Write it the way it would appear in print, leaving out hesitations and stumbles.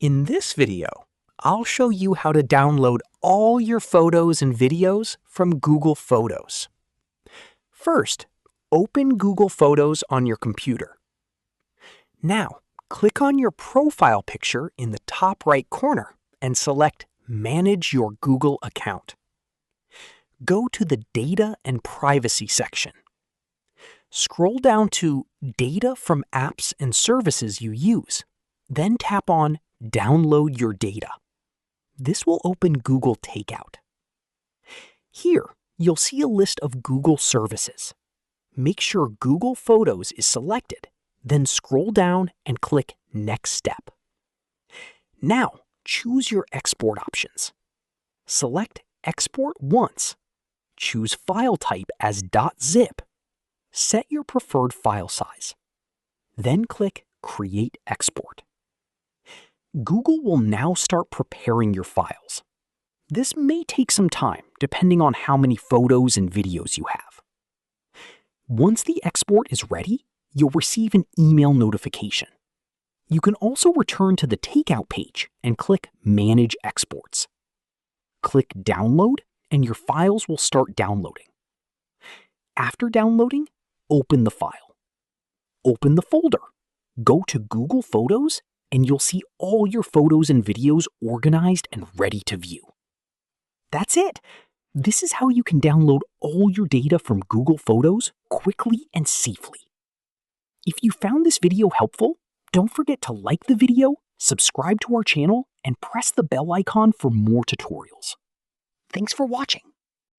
In this video, I'll show you how to download all your photos and videos from Google Photos. First, open Google Photos on your computer. Now, click on your profile picture in the top right corner and select Manage Your Google Account. Go to the Data and Privacy section. Scroll down to Data from Apps and Services You Use, then tap on Download Your Data. This will open Google Takeout. Here, you'll see a list of Google services. Make sure Google Photos is selected, then scroll down and click Next Step. Now, choose your export options. Select Export Once. Choose file type as .zip. Set your preferred file size. Then click Create Export. Google will now start preparing your files. This may take some time, depending on how many photos and videos you have. Once the export is ready, you'll receive an email notification. You can also return to the Takeout page and click Manage Exports. Click Download, and your files will start downloading. After downloading, open the file. Open the folder. Go to Google Photos, and you'll see all your photos and videos organized and ready to view. That's it! This is how you can download all your data from Google Photos quickly and safely. If you found this video helpful, don't forget to like the video, subscribe to our channel, and press the bell icon for more tutorials. Thanks for watching.